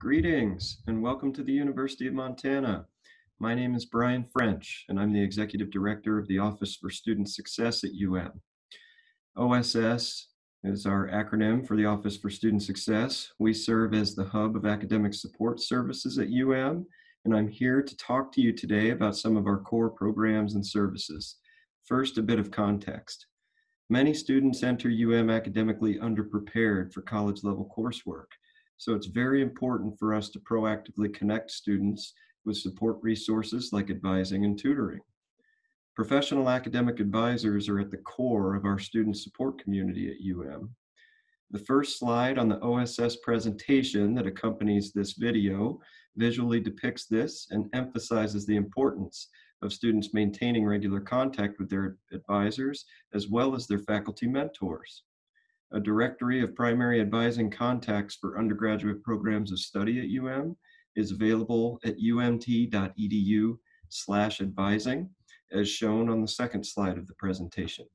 Greetings and welcome to the University of Montana. My name is Brian French and I'm the Executive Director of the Office for Student Success at UM. OSS is our acronym for the Office for Student Success. We serve as the hub of academic support services at UM, and I'm here to talk to you today about some of our core programs and services. First, a bit of context. Many students enter UM academically underprepared for college-level coursework. So it's very important for us to proactively connect students with support resources like advising and tutoring. Professional academic advisors are at the core of our student support community at UM. The first slide on the OSS presentation that accompanies this video visually depicts this and emphasizes the importance of students maintaining regular contact with their advisors as well as their faculty mentors. A directory of primary advising contacts for undergraduate programs of study at UM is available at umt.edu/advising, as shown on the second slide of the presentation.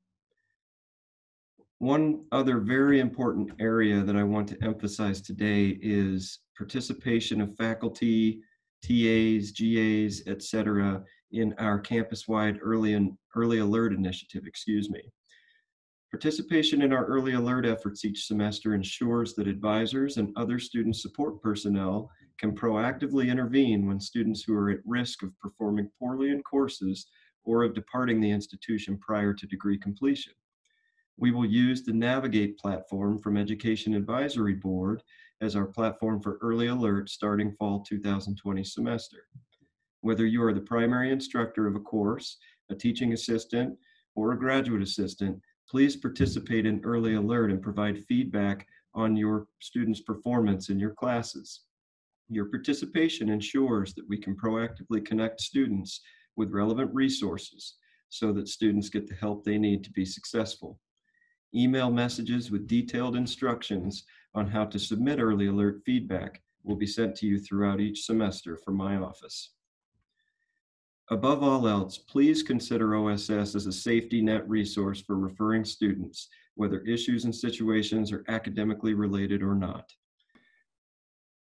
One other very important area that I want to emphasize today is participation of faculty, TAs, GAs, etc. in our campus-wide early alert initiative, Participation in our early alert efforts each semester ensures that advisors and other student support personnel can proactively intervene when students who are at risk of performing poorly in courses or of departing the institution prior to degree completion. We will use the Navigate platform from Education Advisory Board as our platform for early alert starting fall 2020 semester. Whether you are the primary instructor of a course, a teaching assistant, or a graduate assistant, please participate in early alert and provide feedback on your students' performance in your classes. Your participation ensures that we can proactively connect students with relevant resources so that students get the help they need to be successful. Email messages with detailed instructions on how to submit early alert feedback will be sent to you throughout each semester from my office. Above all else, please consider OSS as a safety net resource for referring students, whether issues and situations are academically related or not.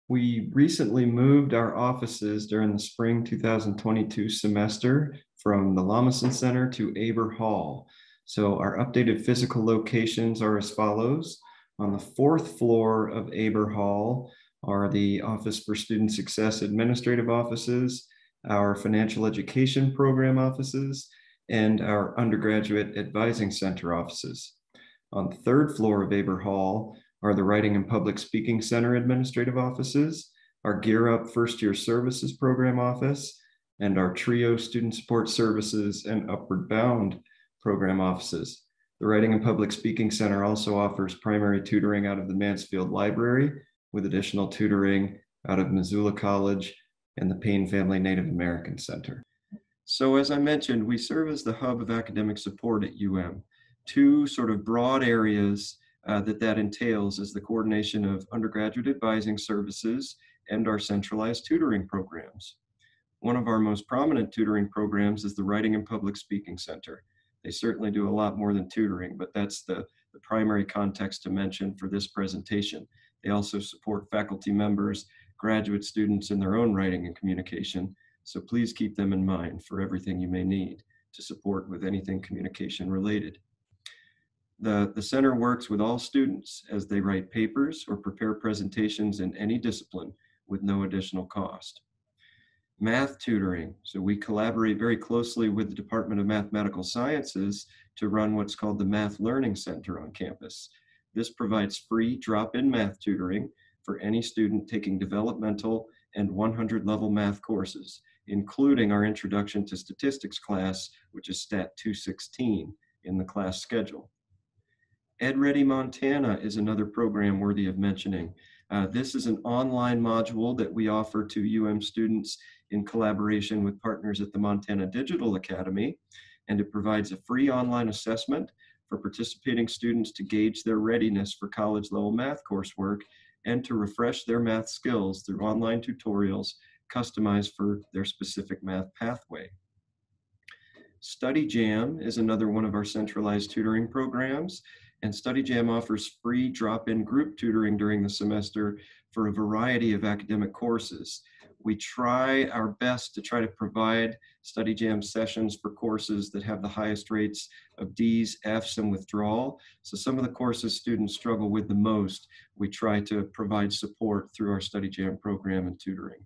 We recently moved our offices during the spring 2022 semester from the Lamison Center to Aber Hall. So our updated physical locations are as follows. On the fourth floor of Aber Hall are the Office for Student Success administrative offices, our financial education program offices, and our undergraduate advising center offices. On the third floor of Aber Hall are the Writing and Public Speaking Center administrative offices, our Gear Up First Year Services program office, and our TRIO Student Support Services and Upward Bound program offices. The Writing and Public Speaking Center also offers primary tutoring out of the Mansfield Library with additional tutoring out of Missoula College and the Payne Family Native American Center. So as I mentioned, we serve as the hub of academic support at UM. Two sort of broad areas that entails is the coordination of undergraduate advising services and our centralized tutoring programs. One of our most prominent tutoring programs is the Writing and Public Speaking Center. They certainly do a lot more than tutoring, but that's the primary context to mention for this presentation. They also support faculty members, graduate students in their own writing and communication, so please keep them in mind for everything you may need to support with anything communication related. The center works with all students as they write papers or prepare presentations in any discipline with no additional cost. Math tutoring, so we collaborate very closely with the Department of Mathematical Sciences to run what's called the Math Learning Center on campus. This provides free drop-in math tutoring for any student taking developmental and 100-level math courses, including our Introduction to Statistics class, which is Stat 216 in the class schedule. EdReady Montana is another program worthy of mentioning. This is an online module that we offer to UM students in collaboration with partners at the Montana Digital Academy, and it provides a free online assessment for participating students to gauge their readiness for college-level math coursework and to refresh their math skills through online tutorials customized for their specific math pathway. Study Jam is another one of our centralized tutoring programs. And StudyJam offers free drop-in group tutoring during the semester for a variety of academic courses. We try our best to try to provide StudyJam sessions for courses that have the highest rates of D's, F's, and withdrawal. So some of the courses students struggle with the most, we try to provide support through our StudyJam program and tutoring.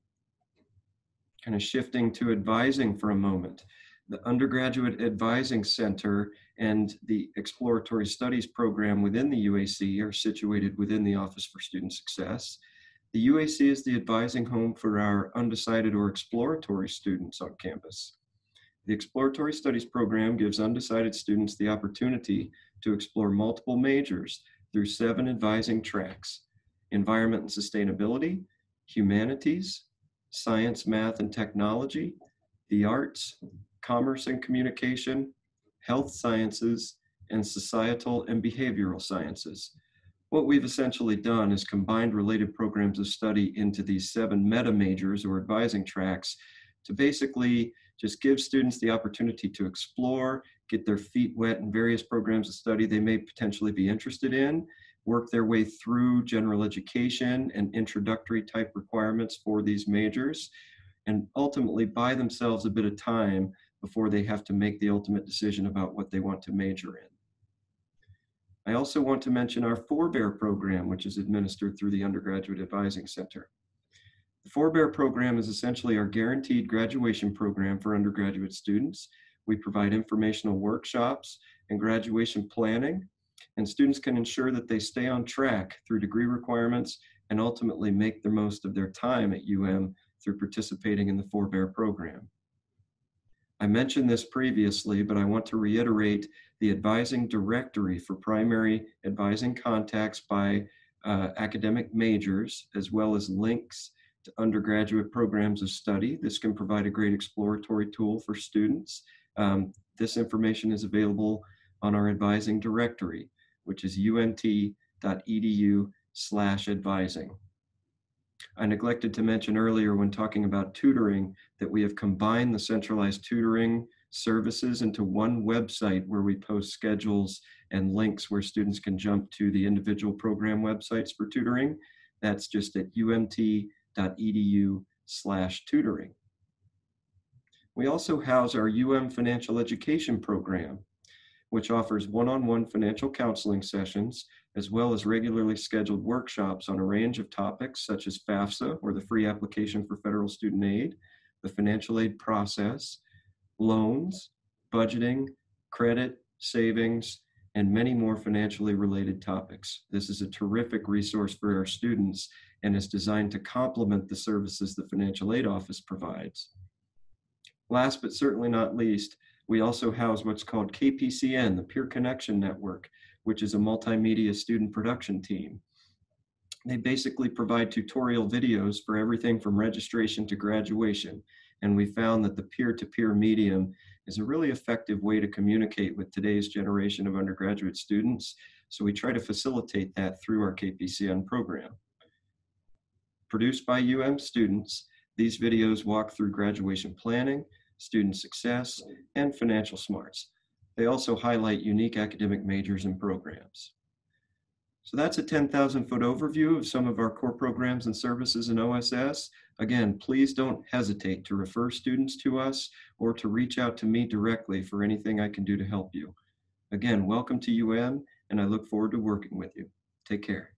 Kind of shifting to advising for a moment. The Undergraduate Advising Center and the Exploratory Studies program within the UAC are situated within the Office for Student Success. The UAC is the advising home for our undecided or exploratory students on campus. The Exploratory Studies program gives undecided students the opportunity to explore multiple majors through 7 advising tracks: environment and sustainability, humanities, science, math, and technology, the arts, commerce and communication, health sciences, and societal and behavioral sciences. What we've essentially done is combined related programs of study into these 7 meta majors or advising tracks to basically just give students the opportunity to explore, get their feet wet in various programs of study they may potentially be interested in, work their way through general education and introductory type requirements for these majors, and ultimately buy themselves a bit of time before they have to make the ultimate decision about what they want to major in. I also want to mention our Forebear program, which is administered through the Undergraduate Advising Center. The Forebear program is essentially our guaranteed graduation program for undergraduate students. We provide informational workshops and graduation planning, and students can ensure that they stay on track through degree requirements and ultimately make the most of their time at UM through participating in the Forebear program. I mentioned this previously, but I want to reiterate the advising directory for primary advising contacts by academic majors, as well as links to undergraduate programs of study. This can provide a great exploratory tool for students. This information is available on our advising directory, which is unt.edu/advising. I neglected to mention earlier when talking about tutoring that we have combined the centralized tutoring services into one website where we post schedules and links where students can jump to the individual program websites for tutoring. That's just at umt.edu/tutoring. We also house our UM Financial Education program, which offers one-on-one financial counseling sessions, as well as regularly scheduled workshops on a range of topics such as FAFSA, or the Free Application for Federal Student Aid, the financial aid process, loans, budgeting, credit, savings, and many more financially related topics. This is a terrific resource for our students and is designed to complement the services the Financial Aid Office provides. Last but certainly not least, we also house what's called KPCN, the Peer Connection Network, which is a multimedia student production team. They basically provide tutorial videos for everything from registration to graduation. And we found that the peer-to-peer medium is a really effective way to communicate with today's generation of undergraduate students. So we try to facilitate that through our KPCN program. Produced by UM students, these videos walk through graduation planning, student success, and financial smarts. They also highlight unique academic majors and programs. So that's a 10,000-foot overview of some of our core programs and services in OSS. Again, please don't hesitate to refer students to us or to reach out to me directly for anything I can do to help you. Again, welcome to UM, and I look forward to working with you. Take care.